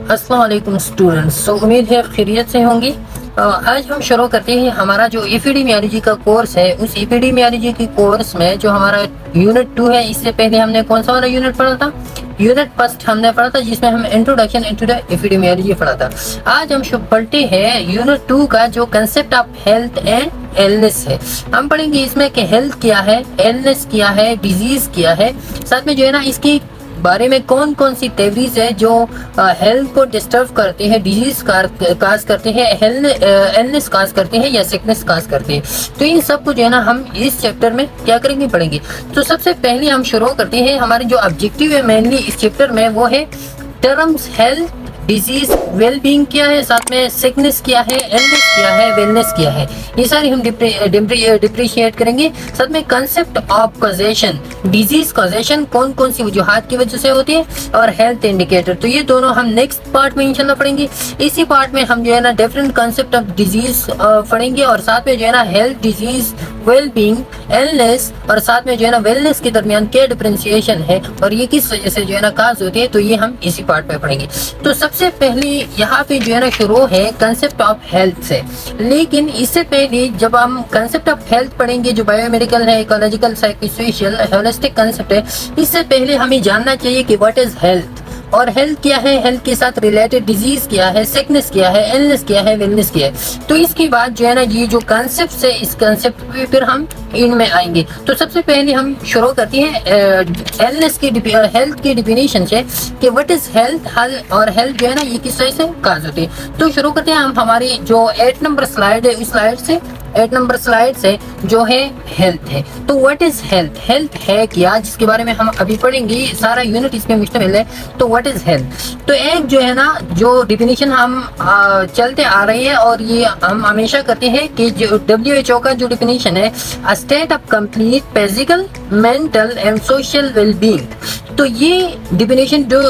अस्सलाम वालेकुम स्टूडेंट्स। उम्मीद है खैरियत से होंगी। आज हम शुरू करते हैं हमारा जो एपिडेमियोलॉजी का कोर्स है। उस एपिडेमियोलॉजी के कोर्स में जो हमारा यूनिट 2 है, इससे पहले हमने कौन सा वाला यूनिट पढ़ा था? यूनिट फर्स्ट हमने पढ़ा था, जिसमें हम इंट्रोडक्शन इनटू द एपिडेमियोलॉजी पढ़ा था। आज हम पढ़ते हैं यूनिट 2 का जो concept of health and illness है। हम पढ़ेंगे इसमें कि हेल्थ क्या है, इलनेस क्या है, डिजीज क्या है, साथ में जो है ना इसकी बारे में कौन कौन सी थ्योरीज है जो हेल्थ को डिस्टर्ब करते हैं, डिजीज काज करते हैं, इलनेस काज करते हैं या सिकनेस काज करते हैं। तो इन सब को जो है ना हम इस चैप्टर में क्या करेंगे, पढ़ेंगे। तो सबसे पहले हम शुरू करते हैं। हमारे जो ऑब्जेक्टिव है मेनली इस चैप्टर में वो है terms health, disease, well being क्या है, साथ में सिकनेस क्या है, इलनेस क्या है, वेलनेस क्या है, ये सारी हम डिप्रिशिएट करेंगे। साथ में concept of causation, disease causation कौन कौन सी वजूहात की वजह से होती है, और हेल्थ इंडिकेटर। तो ये दोनों हम नेक्स्ट पार्ट में इंशाल्लाह पढ़ेंगे। इसी पार्ट में हम जो है ना डिफरेंट कंसेप्ट ऑफ डिजीज पढ़ेंगे, और साथ में जो है ना health, disease, well being, illness, और साथ में जो है ना वेलनेस के दरमियान क्या डिफरेंशिएशन है और ये किस वजह से जो है ना काज होती है, तो ये हम इसी पार्ट में पढ़ेंगे। तो सबसे पहले यहाँ पे जो है ना शुरू है कंसेप्ट ऑफ हेल्थ से। लेकिन इससे पहले जब हम कंसेप्ट ऑफ हेल्थ पढ़ेंगे, जो बायोमेडिकल है, इकोलॉजिकल, साइकोसोशल, होलिस्टिक कंसेप्ट है, इससे पहले हमें जानना चाहिए कि व्हाट इज हेल्थ, और हेल्थ क्या है, हेल्थ के साथ रिलेटेड डिजीज क्या है, सिकनेस क्या है, इलनेस क्या है, वेलनेस क्या है। तो इसके बाद जो है ना ये जो कंसेप्ट है, इस कंसेप्ट पे फिर हम इनमें आएंगे। तो सबसे पहले हम शुरू करते हैं इलनेस की हेल्थ की डिफिनीशन से कि व्हाट इज हेल्थ, और हेल्थ जो है ना ये किस तरह से काज होती है। तो शुरू करते हैं हम हमारी जो 8 नंबर स्लाइड है, उस स्लाइड से 8 नंबर स्लाइड से जो है हेल्थ है। तो व्हाट इज हेल्थ, हेल्थ है क्या, जिसके बारे में हम अभी पढ़ेंगे। सारा यूनिट इसमें मुश्तमिल है। तो व्हाट इज हेल्थ, तो एक जो है ना जो डिफिनीशन हम चलते आ रही है, और ये हम हमेशा करते हैं कि जो WHO का जो डिफिनीशन है, अ state of complete physical, mental and social wellbeing. तो ये डिफिनेशन जो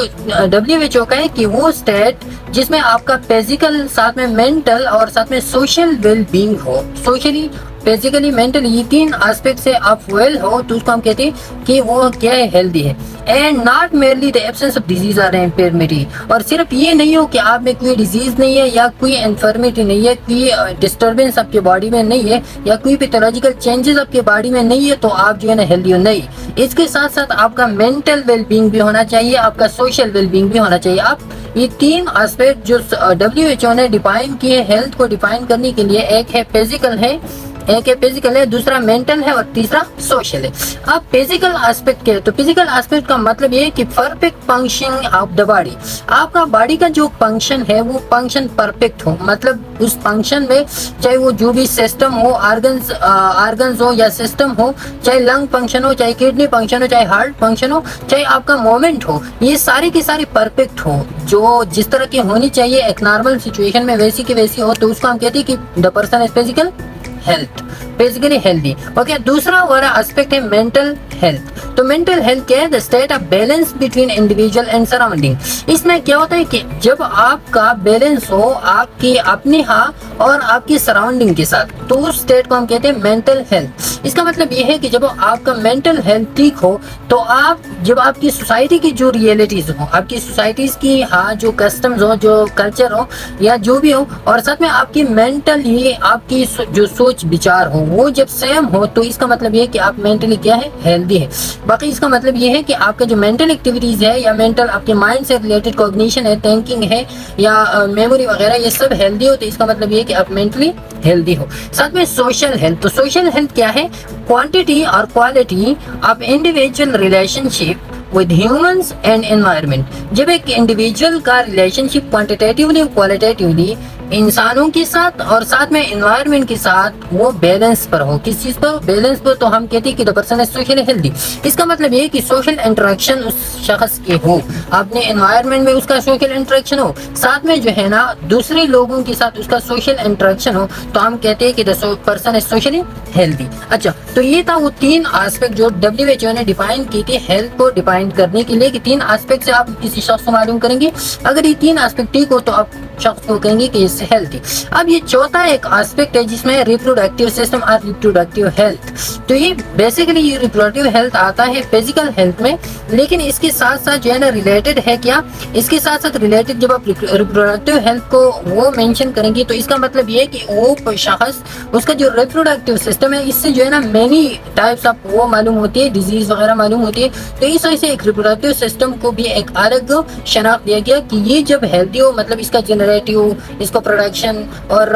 WHO का है कि वो स्टेट जिसमें आपका फिजिकल, साथ में मेंटल और साथ में सोशल वेलबींग हो, सोशली, फिजिकली, मेंटली, ये 3 एस्पेक्ट से आप वेल हो, तो उसको हम कहते हैं कि वो क्या है, हेल्दी है। And not merely the absence of disease or impairment, और सिर्फ ये नहीं हो कि आप में कोई डिजीज नहीं है, या कोई इन्फर्मिटी नहीं है, कोई डिस्टर्बेंस आपके बॉडी में नहीं है, या कोई पैथोलॉजिकल चेंजेस आपके बॉडी में नहीं है, तो आप जो है ना हेल्दी हो। नहीं, इसके साथ साथ आपका मेंटल वेलबींग भी होना चाहिए, आपका सोशल वेलबींग भी होना चाहिए। आप ये 3 एस्पेक्ट जो WHO ने डिफाइन किए हेल्थ को डिफाइन करने के लिए, एक है फिजिकल है, दूसरा मेंटल है, और तीसरा सोशल है। अब फिजिकल एस्पेक्ट के, तो फिजिकल एस्पेक्ट का मतलब ये है कि perfect functioning of the body, आपका बॉडी का जो फंक्शन है वो फंक्शन परफेक्ट हो, मतलब उस फंक्शन में चाहे वो जो भी सिस्टम हो, ऑर्गन्स हो या सिस्टम हो, चाहे लंग फंक्शन हो, चाहे किडनी फंक्शन हो, चाहे हार्ट फंक्शन हो, चाहे आपका मूवमेंट हो, ये सारी की सारी परफेक्ट हो, जो जिस तरह की होनी चाहिए एक नॉर्मल सिचुएशन में वैसी की वैसी हो, तो उसको हम कहते हैं कि the person is physical health, basically healthy. Okay, दूसरा वाला एस्पेक्ट है मेंटल हेल्थ। तो मेंटल हेल्थ क्या है, the state of balance between individual and surrounding. इसमें क्या होता है कि जब आपका बैलेंस हो आपकी अपने और आपकी सराउंडिंग के साथ, तो उस स्टेट को हम कहते हैं मेंटल हेल्थ। इसका मतलब ये है कि जब आपका मेंटल हेल्थ ठीक हो, तो आप जब आपकी सोसाइटी की जो रियलिटीज हो, आपकी सोसाइटीज की जो कस्टम्स हो, जो कल्चर हो, या जो भी हो, और साथ में आपकी मेंटली आपकी जो सोच विचार हो, वो जब सेम हो, तो इसका मतलब ये है कि आप मेंटली क्या है, हेल्दी है। बाकी इसका मतलब ये है कि आपका जो मेंटल एक्टिविटीज है, या मेंटल आपके माइंड से रिलेटेड कॉग्निशन है, थिंकिंग है, या मेमोरी वगैरह, ये सब हेल्दी हो, तो इसका मतलब ये है कि आप मेंटली हेल्दी हो। साथ में सोशल हेल्थ, तो सोशल हेल्थ क्या है, क्वांटिटी और quality of individual relationship with humans and environment. जब एक इंडिविजुअल का रिलेशनशिप क्वांटिटेटिवली क्वालिटेटिवली इंसानों के साथ और साथ में एनवायरनमेंट के साथ वो बैलेंस पर हो, किस चीज पर, बैलेंस पर, तो हम कहते हैं कि the person is socially healthy. इसका मतलब ये है कि सोशल इंटरेक्शन उस शख्स के हो, अपने एनवायरनमेंट में उसका सोशल इंटरेक्शन हो, साथ में जो है ना दूसरे लोगों के साथ उसका सोशल इंटरेक्शन हो, तो हम कहते हैं कि the person is socially healthy. अच्छा, तो ये था वो 3 एस्पेक्ट जो WHO ने डिफाइन की थी हेल्थ को डिफाइन करने के लिए, कि 3 एस्पेक्ट से आप किसी शख्स को मालूम करेंगे। अगर ये 3 एस्पेक्ट ठीक हो, तो आप शख्स को कहेंगे कि इट्स हेल्थी। अब ये चौथा एक एस्पेक्ट है जिसमें रिप्रोडक्टिव सिस्टम और रिप्रोडक्टिव हेल्थ। तो ये बेसिकली ये रिप्रोडक्टिव हेल्थ आता है फिजिकल हेल्थ में, लेकिन इसके साथ साथ जो है ना रिलेटेड है क्या, इसके साथ साथ रिलेटेड जब आप रिप्रोडक्टिव हेल्थ को वो मेंशन करेंगे तो इसका मतलब ये है कि वो शख्स उसका जो रिप्रोडक्टिव सिस्टम है इससे जो है ना मेनी टाइप्स ऑफ वो मालूम होती है, डिजीज वगैरह मालूम होती है। तो इस वजह से एक रिप्रोडक्टिव सिस्टम को भी एक अलग शनाख्त दिया गया कि ये जब हेल्दी हो, मतलब इसका जनरेटिव, इसका प्रोडक्शन और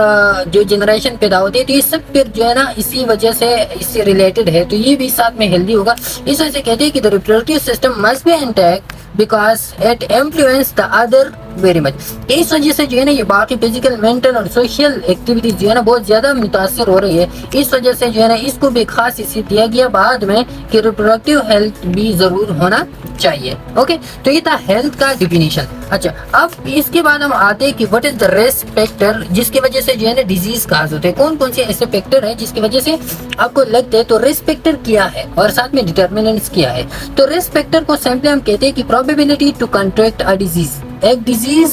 जो जनरेशन पैदा होती है, तो ये सब फिर जो है ना इसी वजह से इससे रिलेटेड है, तो ये भी साथ में हेल्दी होगा। इस वजह से कहते हैं कि the reproductive system must be intact because it influence the other very much. इस वजह से जो है ना ये बाकी फिजिकल, मेंटल और सोशल एक्टिविटीज जो है ना बहुत ज्यादा मुतासर हो रही है। इस वजह से जो है ना इसको भी खास इसी दिया गया बाद में कि रिप्रोडक्टिव हेल्थ भी जरूर होना चाहिए। ओके, तो ये था हेल्थ का डिफिनीशन। अच्छा, अब इसके बाद हम आते हैं कि what is the risk factor जिसकी वजह से जो है ना डिजीज काज होते हैं। कौन कौन से ऐसे फैक्टर है जिसकी वजह से आपको लगते हैं। तो रिस्क फैक्टर क्या है और साथ में डिटर्मिनेंट्स क्या है। तो रिस्क फैक्टर को सिंपली हम कहते हैं कि probability to contract a disease, एक डिजीज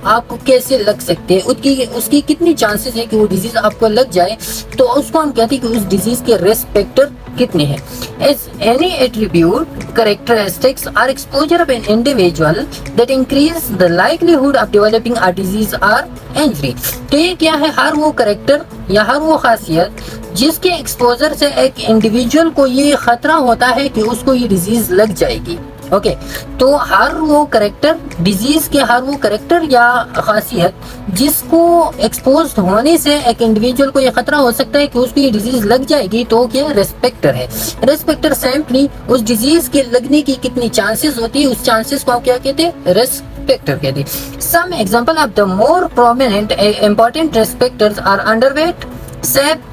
आपको कैसे लग सकते हैं, उसकी कितनी चांसेस है कि वो डिजीज आपको लग जाए, तो उसको हम कहते हैं कि उस डिजीज के रिस्क फैक्टर कितने हैं। As any attribute, characteristics or exposure of an individual that increase the likelihood of developing a disease or injury। तो ये क्या है, हर वो करेक्टर या हर वो खासियत जिसके एक्सपोजर से एक इंडिविजुअल को ये खतरा होता है कि उसको ये डिजीज लग जाएगी। ओके, तो हर वो करेक्टर, डिजीज के हर वो करेक्टर या खासियत जिसको एक्सपोज होने से एक इंडिविजुअल को ये खतरा हो सकता है कि उसको ये डिजीज लग जाएगी, तो क्या रिस्क फैक्टर है। रिस्क फैक्टर सिंपली उस डिजीज के लगने की कितनी चांसेस होती है, उस चांसेस को हम क्या कहते हैं, रिस्क फैक्टर कहते हैं। Some example of the more prominent important risk factors are underweight, सेप,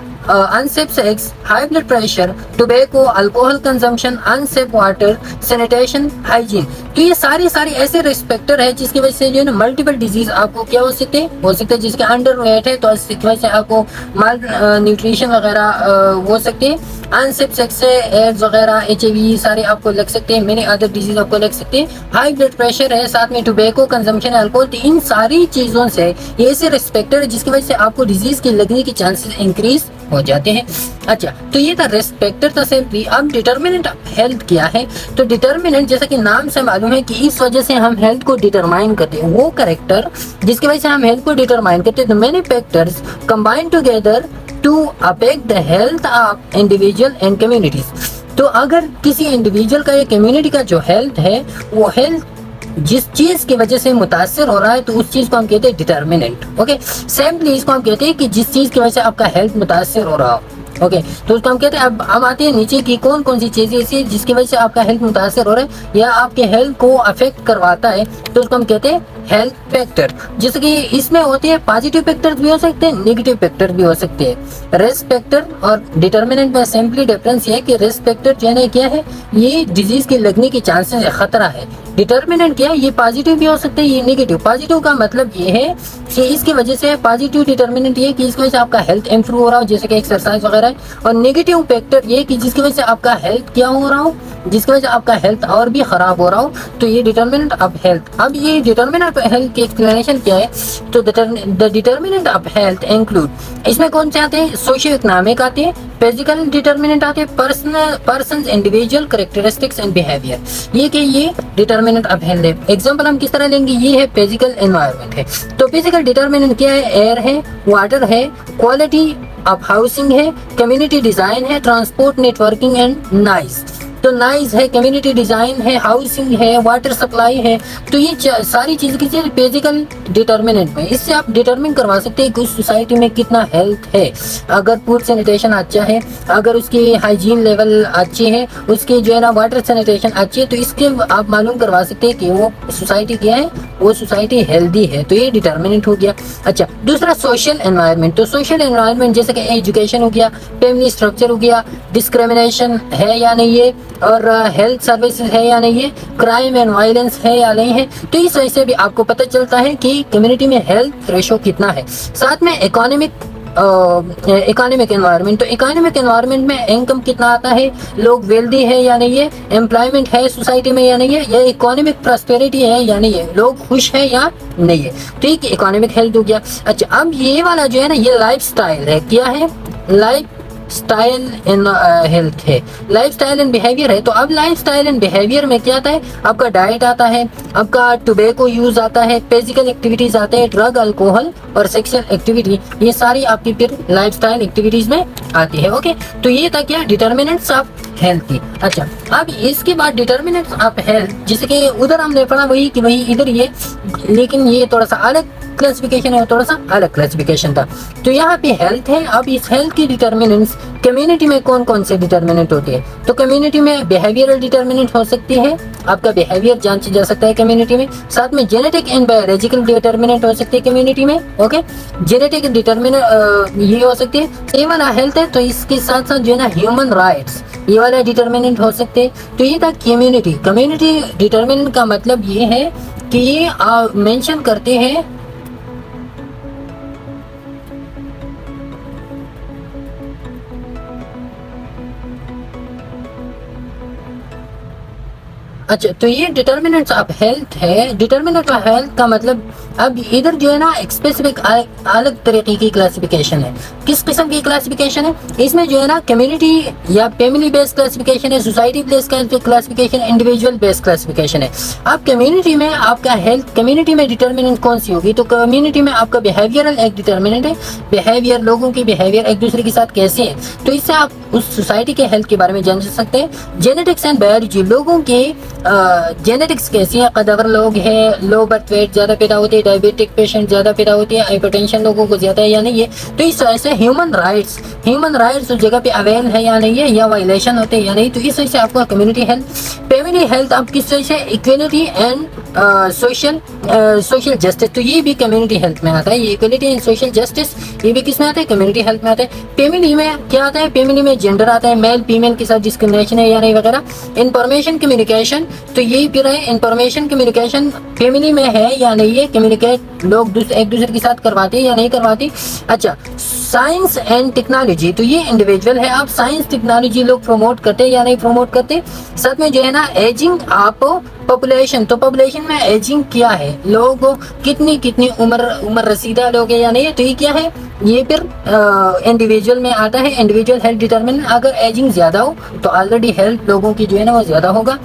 unsafe sex, high blood pressure, tobacco, alcohol consumption, unsafe water, sanitation, hygiene। तो ये सारे ऐसे रिस्क फैक्टर है जिसकी वजह से जो है ना मल्टीपल डिजीज आपको क्या हो सकते हैं, जिसके अंडर वेट है तो इसकी वजह से आपको माल न्यूट्रिशन वगैरह हो सकते हैं। अनसेफ सेक्स से एड्स वगैरह, HIV सारे आपको लग सकते हैं, मेनी अदर डिजीज आपको लग सकते हैं। हाई ब्लड प्रेशर है, साथ में टोबैको कंजम्पशन, अल्कोहल, तो इन सारी चीजों से ये ऐसे रिस्क फैक्टर है जिसकी वजह से आपको डिजीज के लगने के चांसेस इंक्रीज हो जाते हैं। अच्छा, तो ये था रिस्क फैक्टर था सिंपली। अब डिटर्मिनेंट ऑफ हेल्थ क्या है। तो डिटर्मिनेंट जैसा कि नाम से मालूम है कि इस वजह से हम हेल्थ को डिटरमाइन करते हैं, वो करेक्टर जिसकी वजह से हम हेल्थ को डिटरमाइन करते हैं। The many factors combine together to affect the health of individual and communities. तो अगर किसी इंडिविजुअल का या कम्युनिटी का जो हेल्थ है, वो हेल्थ जिस चीज की वजह से मुतासर हो रहा है तो उस चीज को हम कहते हैं डिटर्मिनेंट। ओके, सिंपली इसको हम कहते हैं कि जिस चीज की वजह से आपका हेल्थ मुतासर हो रहा हो। ओके, तो उसको हम कहते हैं। अब हम आते हैं नीचे की कौन कौन सी चीजें ऐसी जिसकी वजह से आपका हेल्थ मुतासर हो रहा है या आपके हेल्थ को अफेक्ट करवाता है, तो उसको हम कहते हैं हेल्थ फैक्टर। जैसे कि इसमें होते हैं पॉजिटिव फैक्टर्स भी हो सकते हैं, नेगेटिव फैक्टर भी हो सकते हैं। रिस्क फैक्टर और डिटर्मिनेंट में सिंपली डिफरेंस ये है कि रिस्क फैक्टर जो है क्या है, ये डिजीज के लगने के चांसेस है, खतरा है। डिटर्मिनेंट क्या है, ये पॉजिटिव भी हो सकते हैं, ये नेगेटिव। पॉजिटिव का मतलब ये है कि इसकी वजह से, पॉजिटिव डिटर्मिनेंट ये कि इसकी वजह से आपका हेल्थ इंप्रूव हो रहा हो, जैसे कि एक्सरसाइज वगैरह है। और नेगेटिव फैक्टर ये कि जिसकी वजह से आपका हेल्थ क्या हो रहा हो, जिसकी वजह से आपका हेल्थ और भी खराब हो रहा हो, तो ये डिटर्मिनेंट ऑफ हेल्थ। अब ये डिटर्मिनेंट ऑफ हेल्थ की एक्सप्लेनेशन क्या है। तो the determinant of health include, इसमें कौन से आते हैं, सोशियो इकोनॉमिक आते हैं, फिजिकल डिटर्मिनेंट आते हैं, persons individual characteristics and behaviour. ये डिटर्मिनेंट ऑफ हेल्थ है। एग्जांपल हम किस तरह लेंगे, ये है फिजिकल एनवायरनमेंट है। तो फिजिकल डिटर्मिनेंट क्या है, एयर है, वाटर है, क्वालिटी ऑफ हाउसिंग है, कम्युनिटी डिजाइन है, ट्रांसपोर्ट नेटवर्किंग एंड नॉइज। तो नॉइज है, कम्युनिटी डिजाइन है, हाउसिंग है, वाटर सप्लाई है। तो ये सारी चीज की फिजिकल डिटर्मिनेंट में, इससे आप डिटरमिन करवा सकते हैं कि उस सोसाइटी में कितना हेल्थ है। अगर फूड सैनिटेशन अच्छा है, अगर उसकी हाइजीन लेवल अच्छे है, उसकी जो है ना वाटर सैनिटेशन अच्छी है, तो इसके आप मालूम करवा सकते हैं कि वो सोसाइटी क्या है, वो सोसाइटी हेल्दी है। तो ये डिटर्मिनेंट हो गया। अच्छा, दूसरा सोशल एनवायरनमेंट। तो सोशल एनवायरनमेंट जैसे कि एजुकेशन हो गया, फैमिली स्ट्रक्चर हो गया, डिस्क्रिमिनेशन है या नहीं है, और हेल्थ सर्विसेज है या नहीं है, क्राइम एंड वायलेंस है या नहीं है। तो इस वजह से भी आपको पता चलता है कि कम्युनिटी में हेल्थ रेशो कितना है। साथ में इकोनॉमिक इकोनॉमिक एनवायरनमेंट। तो इकोनॉमिक एनवायरनमेंट में इनकम कितना आता है, लोग वेल्दी है या नहीं है, एम्प्लॉयमेंट है सोसाइटी में या नहीं है, या इकोनॉमिक प्रॉस्पेरिटी है या नहीं है, लोग खुश है या नहीं है। ठीक है, इकोनॉमिक हेल्थ हो गया। अच्छा, अब ये वाला जो है ना, ये लाइफ स्टाइल है। क्या है? लाइफ स्टाइल एंड हेल्थ है, लाइफ स्टाइल एंड बिहेवियर है। तो अब लाइफ स्टाइल एंड बिहेवियर में क्या आता है? आपका डाइट आता है, आपका टोबैको यूज आता है, फिजिकल एक्टिविटीज आते हैं, ड्रग, अल्कोहल और सेक्सुअल एक्टिविटी, ये सारी आपकी फिर लाइफ स्टाइल एक्टिविटीज में आती है। ओके, तो ये था क्या? डिटर्मिनेंट्स ऑफ हेल्थ की। अच्छा, अब इसके बाद डिटर्मिनेंट्स ऑफ हेल्थ, जैसे कि उधर हमने पढ़ा वही कि वही इधर ये, लेकिन ये थोड़ा सा अलग क्लासिफिकेशन है, थोड़ा सा अलग क्लासिफिकेशन था। तो यहाँ पे हेल्थ है। अब इस हेल्थ की डिटर्मिनेंट्स कम्युनिटी में कौन कौन से डिटर्मिनेंट होते हैं? तो कम्युनिटी में बिहेवियरल डिटर्मिनेंट हो सकती है, आपका बिहेवियर जांचा जा सकता है कम्युनिटी में। साथ में जेनेटिक एंड बायोलॉजिकल डिटर्मिनेंट हो सकते हैं कम्युनिटी में। ओके, जेनेटिक डिटर्मिनेंट ये हो सकती है। ये वाला हेल्थ है, तो इसके साथ साथ जो है ना ह्यूमन राइट्स, ये वाला डिटर्मिनेंट हो सकते हैं। तो ये था कम्युनिटी। कम्युनिटी डिटर्मिनेंट का मतलब ये है कि ये मेंशन करते हैं अच्छा, तो ये डिटर्मिनेंट्स ऑफ हेल्थ है। डिटर्मिनेंट ऑफ हेल्थ का मतलब अब इधर जो है ना एक स्पेसिफिक अलग तरीके की क्लासिफिकेशन है। किस किस्म की क्लासिफिकेशन है? इसमें जो है ना कम्युनिटी या फैमिली बेस्ड क्लासिफिकेशन है, society based classification, individual based classification है। अब कम्युनिटी में आपका हेल्थ, कम्युनिटी में डिटर्मिनेंट कौन सी होगी? तो कम्युनिटी में आपका बिहेवियरल एक डिटर्मिनेंट है। बिहेवियर, लोगों की बिहेवियर एक दूसरे के साथ कैसे है, तो इससे आप उस सोसाइटी के हेल्थ के बारे में जान सकते हैं। जेनेटिक्स एंड बायोलॉजी, लोगों के जेनेटिक्स कैसी है, कदावर लोग हैं, लो बर्थ वेट ज्यादा पैदा होते हैं, डायबिटिक पेशेंट ज्यादा पैदा होते हैं, हाइपरटेंशन लोगों को ज्यादा है या नहीं है। तो इस वजह से ह्यूमन राइट्स उस जगह पे अवेल है या नहीं है, या वायलेशन होते हैं या नहीं। तो इस वजह से आपको कम्युनिटी हेल्थ, फैमिली हेल्थ आप किस वजह से, इक्वलिटी एंड सोशल जस्टिस, तो ये भी कम्युनिटी हेल्थ में आता है। ये इक्वलिटी एंड सोशल जस्टिस ये भी किस में आता है? कम्युनिटी हेल्थ में आता है। फैमिली में क्या आता है? फैमिली में जेंडर आता है, मेल फीमेल के साथ डिस्क्रिमिनेशन है या नहीं वगैरह। इंफॉर्मेशन कम्युनिकेशन, तो यही फिर है, इंफॉर्मेशन कम्युनिकेशन फैमिली में है या नहीं है, कम्युनिकेट लोग एक दूसरे के साथ करवाते हैं या नहीं करवाते। अच्छा, साइंस एंड टेक्नोलॉजी, तो ये इंडिविजुअल है। आप साइंस टेक्नोलॉजी लोग प्रमोट करते या नहीं प्रमोट करते। साथ में जो है ना एजिंग आप पॉपुलेशन, तो पॉपुलेशन में एजिंग क्या है, लोग कितनी उम्र रसीदा लोग है या नहीं है। तो ये क्या है? ये फिर इंडिविजुअल में आता है। इंडिविजुअल हेल्थ डिटरमिनेंट, अगर एजिंग ज्यादा हो तो ऑलरेडी हेल्थ लोगों की जो है ना वो ज्यादा होगा।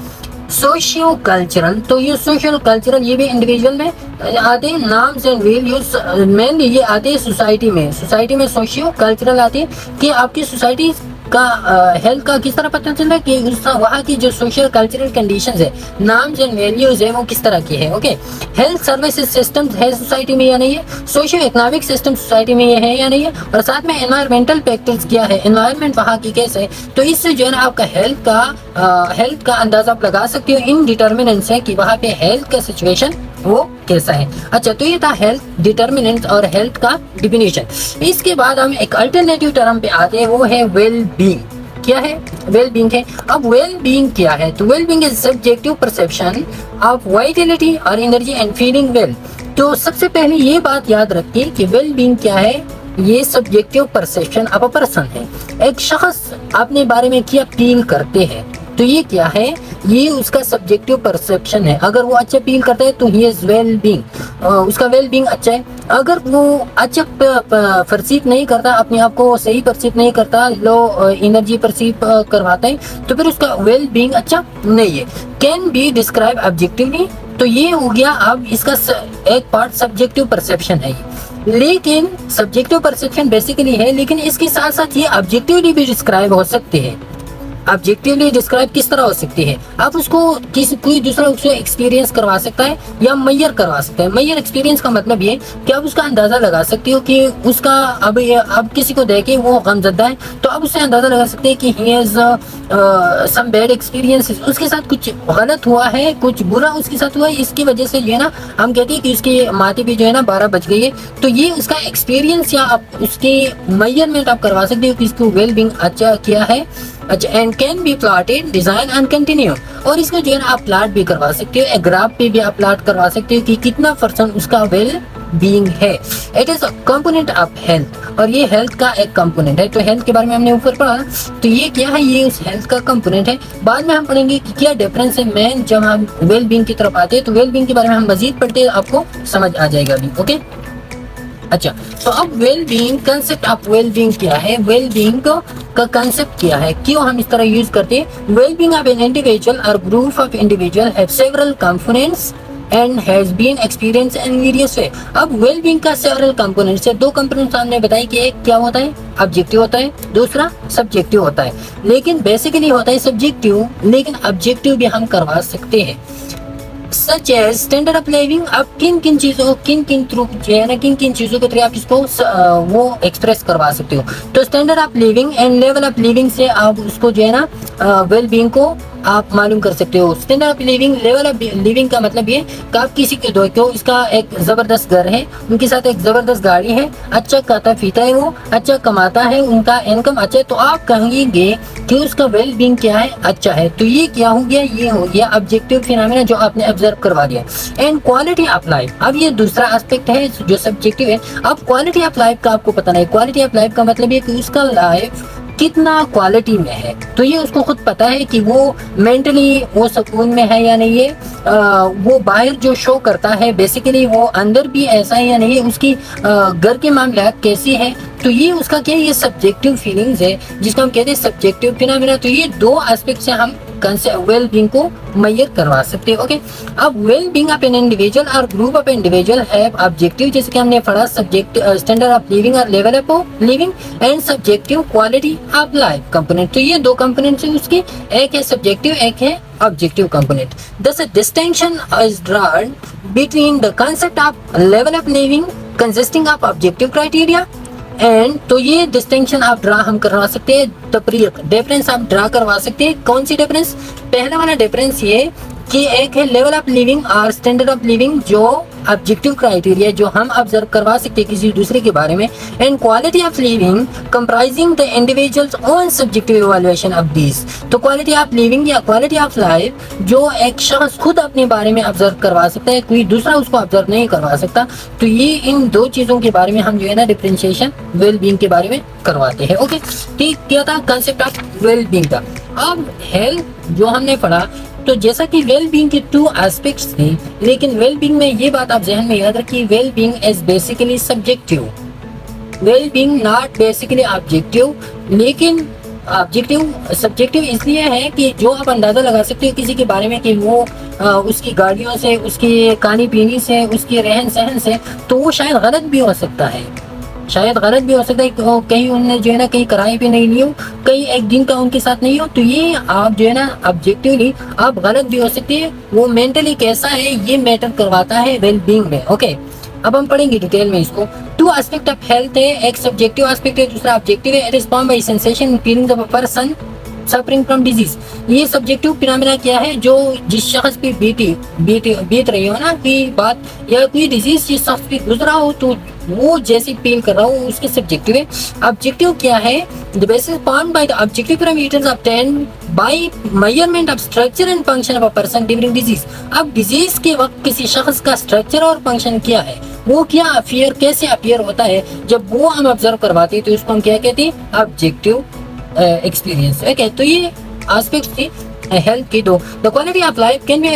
सोशियो कल्चरल, तो ये सोशल कल्चरल ये भी इंडिविजुअल में आते हैं। नाम्स एंड वैल्यूज मेनली ये आते हैं सोसाइटी में सोशियो कल्चरल आते हैं कि आपकी सोसाइटी का हेल्थ का किस तरह पता चल रहा है कि वहाँ की जो सोशल कल्चरल कंडीशंस है, नाम्स एंड वैल्यूज है, वो किस तरह की है। ओके, हेल्थ सर्विसेज सिस्टम है सोसाइटी में या नहीं है, सोशियो इकोनॉमिक सिस्टम सोसाइटी में है या नहीं है, और साथ में एनवायरमेंटल फैक्टर्स क्या है, एनवायरमेंट वहाँ की कैसे है। तो इससे जो है ना आपका हेल्थ का अंदाजा आप लगा सकते हो इन डिटर्मिनेंट्स है कि वहाँ पे हेल्थ का सिचुएशन वो कैसा है। अच्छा, तो ये था हेल्थ डिटर्मिनेंट्स और हेल्थ का डिफिनीशन। इसके बाद हम एक अल्टरनेटिव टर्म पे आते हैं, वो है वेल बीइंग। क्या है? वेल बीइंग है। अब वेल बीइंग क्या है? तो well being is subjective perception of Vitality और एनर्जी एंड फीलिंग वेल। तो सबसे पहले ये बात याद रखिए कि वेल बीइंग क्या है, ये subjective perception of a person है। एक शख्स अपने बारे में क्या फील करते हैं, तो ये क्या है? ये उसका सब्जेक्टिव परसेप्शन है। अगर वो अच्छा फील करता है तो ही इज वेल बीइंग, उसका वेल बीइंग अच्छा है। अगर वो अच्छा परसीव नहीं करता, अपने आप को सही परसीव नहीं करता, लो एनर्जी परसीव करवाता है, तो फिर उसका वेल बीइंग अच्छा नहीं है। कैन बी डिस्क्राइब ऑब्जेक्टिवली, तो ये हो गया अब इसका एक पार्ट सब्जेक्टिव परसेप्शन है। लेकिन सब्जेक्टिव परसेप्शन बेसिकली है, लेकिन इसके साथ साथ ये ऑब्जेक्टिवली भी डिस्क्राइब हो सकते हैं। ऑब्जेक्टिवली डिस्क्राइब किस तरह हो सकती है? आप उसको कोई दूसरा उसको एक्सपीरियंस करवा सकता है या मैयर करवा सकता है। मैयर एक्सपीरियंस का मतलब ये कि आप उसका अंदाजा लगा सकते हो कि उसका अब किसी को देखे वो गमजदा है, तो आप उससे अंदाजा लगा सकते हैं कि he has some bad experiences, उसके साथ कुछ गलत हुआ है, कुछ बुरा उसके साथ हुआ है, इसकी वजह से जो है ना हम कहते हैं कि उसकी माथे पे जो है ना 12 बज गई है। तो ये उसका एक्सपीरियंस या आप उसकी मेजरमेंट आप करवा सकते हो कि इसको वेल बीइंग अच्छा किया है। अच्छा, and can be plotted, design and continue, और इसको जो है ना आप प्लाट भी करवा सकते हो, ग्राफ पे भी आप प्लाट करवा सकते हो कि कितना % उसका वेल बीइंग है, it is a component of health, और ये हेल्थ का एक कंपोनेंट है। तो हेल्थ के बारे में हमने ऊपर पढ़ा, तो ये क्या है, ये उस हेल्थ का कंपोनेंट है। बाद में हम पढ़ेंगे कि क्या डिफरेंस है मेन जब हम वेल बीइंग की तरफ आते हैं, तो वेल बीइंग के बारे में हम मजीद पढ़ते हैं, आपको समझ आ जाएगा अभी। ओके, अच्छा, तो अब well being, concept of well being क्या है, वेल बीइंग का कंसेप्ट क्या है, क्यों हम इस तरह यूज करते हैं। Well being of an individual और group of individual have several components and has been experience in various way. अब वेल बीइंग का सेवरल कंपोनेंट्स है, दो कंपोनेंट्स हमने बताई कि एक क्या होता है, ऑब्जेक्टिव होता है, दूसरा सब्जेक्टिव होता है। लेकिन बेसिकली होता है सब्जेक्टिव, लेकिन ऑब्जेक्टिव भी हम करवा सकते हैं। Such as standard of living, अब किन किन चीजों, किन किन थ्रू जो है ना, किन किन चीजों के थ्रू आप इसको वो एक्सप्रेस करवा सकते हो। तो standard of living and level of living से आप उसको जो है ना वेल बीइंग को आप मालूम कर सकते हो। Standard of living, level of living का मतलब ये कि आप किसी के दो क्यों, इसका एक जबरदस्त घर है, उनके साथ एक जबरदस्त गाड़ी है, अच्छा खाता पीता है, वो अच्छा कमाता है, उनका इनकम अच्छा है, तो आप कहेंगे कि उसका वेल बीइंग क्या है, अच्छा है। तो ये क्या हो गया, ये हो गया ऑब्जेक्टिव फिनोमेना जो आपने ऑब्जर्व करवा दिया। एंड क्वालिटी ऑफ लाइफ, अब ये दूसरा एस्पेक्ट है जो सब्जेक्टिव है। अब क्वालिटी ऑफ लाइफ का आपको पता नहीं, क्वालिटी ऑफ लाइफ का मतलब ये कि उसका लाइफ कितना क्वालिटी में है, तो ये उसको खुद पता है कि वो मेंटली वो सुकून में है या नहीं है, वो बाहर जो शो करता है बेसिकली वो अंदर भी ऐसा है या नहीं है, उसकी घर के मामलात कैसी है। तो ये उसका क्या है, ये सब्जेक्टिव फीलिंग्स है जिसको हम कहते हैं सब्जेक्टिव फिनोमेना। तो ये दो एस्पेक्ट से हम वेल बीइंग को मेजर करवा सकते हैं। ओके, अब well being of an individual और group of individual have objective, जैसे कि हमने पढ़ा सब्जेक्ट स्टैंडर्ड ऑफ लिविंग और level of living, and subjective quality of life component. तो ये दो कंपोनेंट्स हैं उसके, एक है सब्जेक्टिव, एक है objective component. Thus a distinction is drawn between the concept of level of living consisting of objective criteria and, तो ये डिस्टिंक्शन आप ड्रा हम करवा सकते हैं, तफरीक डिफरेंस आप ड्रा करवा सकते हैं। कौन सी डिफरेंस, पहला वाला डिफरेंस ये कि एक है लेवल ऑफ लिविंग और स्टैंडर्ड ऑफ लिविंग जो ऑब्जेक्टिव क्राइटेरिया जो हम ऑब्जर्व करवा सकते हैं किसी दूसरे के बारे में, and quality of living comprising the individuals own subjective evaluation of this. तो क्वालिटी ऑफ लिविंग या क्वालिटी ऑफ लाइफ जो एक शख्स खुद अपने बारे में ऑब्जर्व करवा सकता है, कोई दूसरा उसको ऑब्जर्व नहीं करवा सकता। तो ये इन दो चीजों के बारे में हम जो है ना डिफरेंशिएशन वेल बीइंग के बारे में करवाते हैं। ओके, ठीक, क्या था कंसेप्ट ऑफ वेल बीइंग का। अब हेल्थ जो हमने पढ़ा, तो जैसा कि वेल बीइंग के टू एस्पेक्ट्स थे, लेकिन वेल बीइंग में ये बात आप जहन में याद रखिए, well being is basically subjective, well being not basically objective. लेकिन ऑब्जेक्टिव सब्जेक्टिव इसलिए है कि जो आप अंदाजा लगा सकते हो किसी के बारे में कि वो उसकी गाड़ियों से, उसकी खाने पीने से, उसके रहन सहन से, तो वो शायद गलत भी हो सकता है, शायद गलत भी हो सकता है, कहीं उनने जो है ना कहीं किराए पे नहीं लियो, कहीं एक दिन का उनके साथ नहीं हो, तो ये आप जो है ना ऑब्जेक्टिवली आप गलत भी हो सकती है, वो मेंटली कैसा है ये मैटर करवाता है वेल बीइंग में। ओके, अब हम पढ़ेंगे डिटेल में इसको। टू एस्पेक्ट ऑफ हेल्थ है, एक सब्जेक्टिव एस्पेक्ट है, दूसरा ऑब्जेक्टिव है। It is formed by sensation feeling of a person suffering from disease. ये सब्जेक्टिव फिनोमेना क्या है, जो जिस शख्स पे बीत रही हो ना कोई बात या कोई डिजीज जिस शख्स पे गुजरा हो, तो वो जैसे फील कर रहा हो उसके सब्जेक्टिव है। ऑब्जेक्टिव क्या है, the basis formed by the objective parameters obtained by measurement of structure and function of a person during disease. अब डिजीज के वक्त किसी शख्स का स्ट्रक्चर और फंक्शन क्या है, वो क्या अफियर, कैसे अपियर होता है, जब वो हम ऑब्जर्व करवाते हैं तो उसको हम क्या कहते हैं, ऑब्जेक्टिव एक्सपीरियंस। ओके, तो ये एस्पेक्ट्स थी हेल्थ की दो। The quality of life can be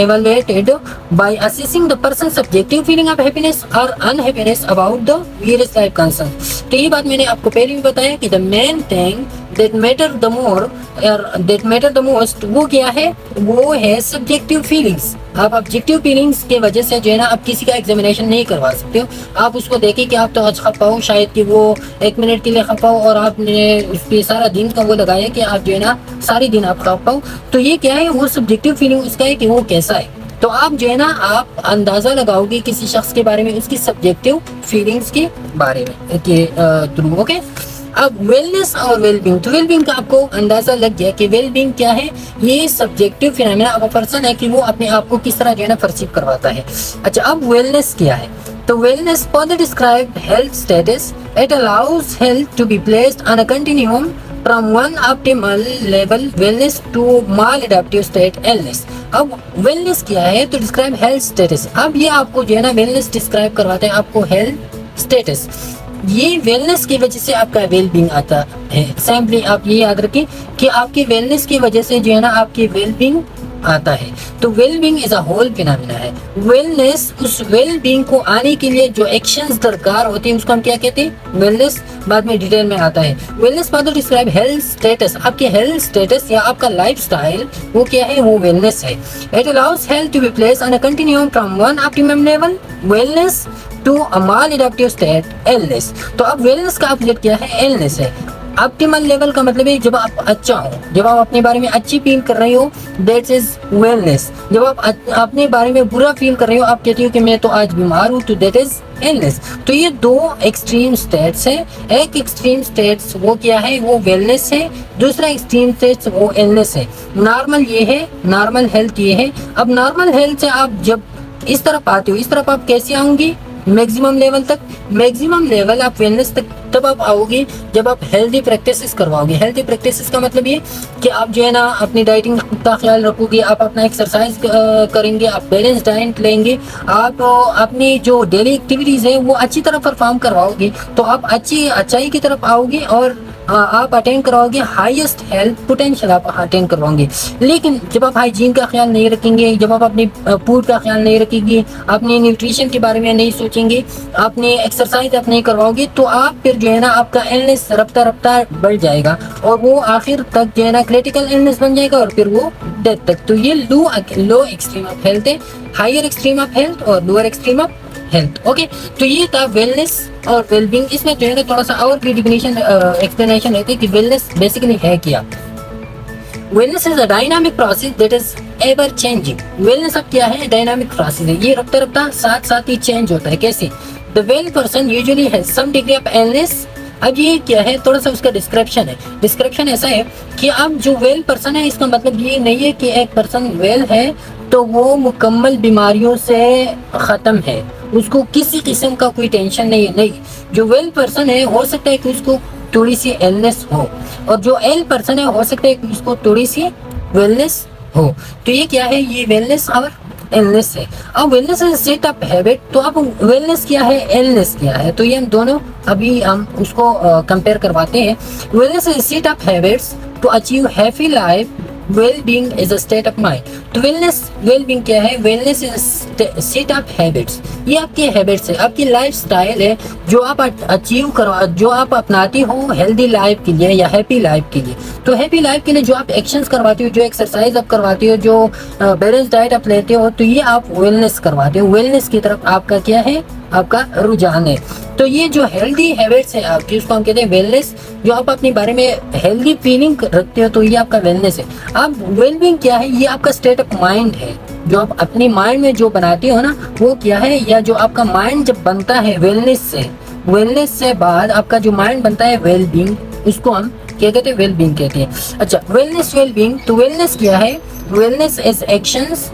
evaluated by assessing the person's subjective feeling of happiness or unhappiness about the various life concerns। तो ये बात मैंने आपको पहले भी बताया कि the main thing that matter the more or that matter the most वो क्या है, वो है subjective feelings। आप ऑब्जेक्टिव फीलिंग्स के वजह से जो है ना आप किसी का एग्जामिनेशन नहीं करवा सकते हो। आप उसको देखें कि आप तो आज खपा हो, शायद कि वो 1 मिनट के लिए खपा हो और आपने उस पर सारा दिन का वो लगाया कि आप जो है ना सारी दिन आप खपा हो, तो ये क्या है, वो सब्जेक्टिव फीलिंग उसका है कि वो कैसा है। तो आप जो है ना आप अंदाजा लगाओगे किसी शख्स के बारे में उसकी सब्जेक्टिव फीलिंग्स के बारे में के थ्रू। ओके, अब वेलनेस और वेलबींग, तो वेलबींग का आपको अंदाजा लग गया कि वेलबींग क्या है, ये subjective phenomena of a person है कि वो अपने आप को किस तरह जो है ना परसीव करवाता है। अच्छा, अब वेलनेस क्या है, तो wellness further describe health status, it allows health to be placed on a continuum from one optimal level wellness to maladaptive state illness. अब वेलनेस क्या है तो डिस्क्राइब हेल्थ स्टेटस। अब ये आपको जो है ना वेलनेस डिस्क्राइब करवाते हैं आपको हेल्थ स्टेटस। ये वेलनेस की वजह से आपका वेल बींग आता है। सिंपली आप ये याद रखें कि आपकी वेलनेस की वजह से जो है ना आपकी वेल बींग आता है। तो well being is a whole phenomena है। वेलनेस, उस वेल बींग को आने के लिए जो एक्शंस दरकार होती हैं उसको हम क्या कहते हैं, वेलनेस। बाद में डिटेल में आता है। Wellness further describe health status. आपके हेल्थ स्टेटस या आपका लाइफस्टाइल वो क्या है, वो वेलनेस है। It allows health to be placed on a continuum from one optimum level wellness to a maladaptive state illness. तो अब वेलनेस का ऑपोजिट क्या है, इलनेस है। ऑप्टिमल लेवल का मतलब है जब आप अच्छा हो, जब आप अपने बारे में अच्छी फील कर रहे हो, दैट इज वेलनेस। जब आप अपने बारे में बुरा फील कर रहे हो, आप कहते हो कि मैं तो आज बीमार हूँ, तो दैट इज इलनेस। तो ये दो एक्सट्रीम स्टेट्स है। एक एक्सट्रीम स्टेट्स वो क्या है, वो वेलनेस है। दूसरा एक्सट्रीम स्टेट्स वो इलनेस है। नॉर्मल ये है, नॉर्मल हेल्थ ये है। अब नॉर्मल हेल्थ से आप जब इस तरफ आते हो, इस तरफ आप कैसे आओगे, मैक्सिमम लेवल तक। मैक्सिमम लेवल आप वेलनेस तक तब आप आओगे जब आप हेल्दी प्रैक्टिसेस करवाओगे। हेल्दी प्रैक्टिसेस का मतलब ये कि आप जो है ना अपनी डाइटिंग का ख्याल रखोगे, आप अपना एक्सरसाइज करेंगे, आप बैलेंस डाइट लेंगे, आप अपनी जो डेली एक्टिविटीज़ है वो अच्छी तरह परफॉर्म करवाओगे, तो आप अच्छाई की तरफ आओगे और आप अटेंड करवाओगे हाईएस्ट हेल्थ पोटेंशियल आप अटेंड करवाओगे। लेकिन जब आप हाइजीन का ख्याल नहीं रखेंगे, जब आप अपनी फूड का ख्याल नहीं रखेंगे, अपने न्यूट्रिशन के बारे में नहीं सोचेंगे, अपनी एक्सरसाइज आप नहीं करवाओगे, तो आप फिर जो है ना आपका इलनेस रफ्ता रफ्ता बढ़ जाएगा और वो आखिर तक जो है ना क्रिटिकल इलनेस बन जाएगा और फिर वो डेथ तक। तो ये लो एक्सट्रीम ऑफ हेल्थ है, हायर एक्सट्रीम ऑफ हेल्थ और lower extreme of health. Okay, तो ये था वेलनेस और वेलबींग। इसमें जो है ना थोड़ा सा और भी डिफिनेशन एक्सप्लेनेशन रहती है कि वेलनेस बेसिकली है क्या। Wellness is a dynamic process that is ever changing. Wellness अब क्या है, डायनामिक प्रोसेस है, ये रफ्ता रफ्ता साथ साथ ही चेंज होता है। कैसे, the well person usually has some degree of illness. अब ये क्या है, थोड़ा सा उसका डिस्क्रिप्शन है। डिस्क्रिप्शन ऐसा है कि अब जो वेल पर्सन है, इसका मतलब ये नहीं है कि एक पर्सन वेल है तो वो मुकम्मल बीमारियों से ख़त्म है, उसको किसी किस्म का कोई टेंशन नहीं है। नहीं, जो वेल पर्सन है हो सकता है कि उसको थोड़ी सी इलनेस हो, और जो एल पर्सन है हो सकता है कि उसको थोड़ी सी वेलनेस हो। तो ये क्या है, ये वेलनेस और इलनेस है। अब wellness is set of habit. तो अब वेलनेस क्या है, इलनेस क्या है, तो ये हम दोनों अभी हम उसको कंपेयर करवाते हैं। Wellness is set of habits to achieve happy life. Well being is a state of mind. तो वेलनेस, वेल बींग क्या है, wellness is set of habits. ये आपके हैबिट्स है, आपकी लाइफ स्टाइल है जो आप अचीव करवा, जो आप अपनाती हो हेल्दी लाइफ के लिए या हैप्पी लाइफ के लिए। तो हैप्पी लाइफ के लिए जो आप एक्शंस करवाती हो, जो एक्सरसाइज आप करवाती हो, जो बैलेंस डाइट आप लेते हो, तो ये आप वेलनेस करवाते हो। वेलनेस की तरफ आपका क्या है, आपका रुझान है। तो ये जो हेल्दी हैबिट्स है आपकी, उसको हम कहते हैं वेलनेस। जो आप अपने बारे में हेल्दी फीलिंग रखते हो, तो ये आपका वेलनेस है। अब वेलबींग क्या है, ये आपका स्टेट ऑफ माइंड है। जो आप अपनी माइंड में जो बनाते हो ना, वो क्या है, या जो आपका माइंड जब बनता है वेलनेस से बाद आपका जो माइंड बनता है वेलबींग, उसको हम क्या कहते हैं, वेलबींग कहते हैं। अच्छा, वेलनेस वेलबींग। तो वेलनेस क्या है, wellness is actions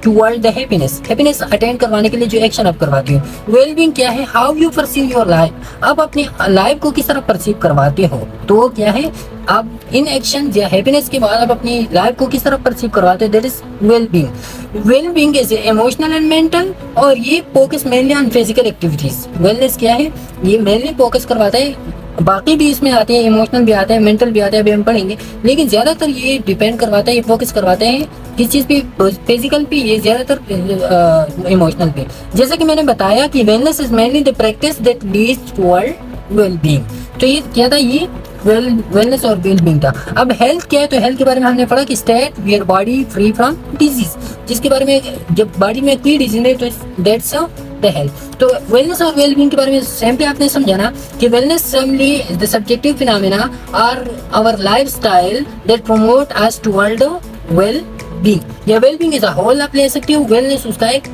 toward the happiness. Happiness attend करवाने के लिए जो एक्शन आप करवाती हो। वेलबींग क्या है, how you perceive your life. आप अपनी लाइफ को किस तरह परसीव करवाते हो, तो क्या है, आप इन एक्शन या हैप्पीनेस के बाद आप अपनी लाइफ को किस तरह परसीव करवाते हो, that is wellbeing. Wellbeing is emotional and mental, और ये focus mainly on physical activities. Wellness क्या है, ये मेनली फोकस करवाता है, बाकी भी इसमें आते हैं, इमोशनल भी आते हैं, मेंटल भी आते हैं, अभी हम पढ़ेंगे, लेकिन ज्यादातर ये डिपेंड करवाता है, ये फोकस करवाते हैं किस चीज पे, फिजिकल पे, ये ज्यादातर इमोशनल पे। जैसे कि मैंने बताया कि wellness is mainly the practice that leads toward wellbeing. तो ये क्या था, ये वेलनेस और वेलबींग था। अब हेल्थ क्या है, तो हेल्थ के बारे में हमने पढ़ा कि state where body free from disease, जिसके बारे में जब बॉडी में कोई डिजीज नहीं तो दैट्स द हेल्थ। तो वेलनेस और वेलबींग के बारे में सिंपली आपने समझाना कि wellness simply the subjective phenomena और our lifestyle that promote us toward well being. या वेलबींग इज अ होल आप ले सकते हो, वेलनेस उसका एक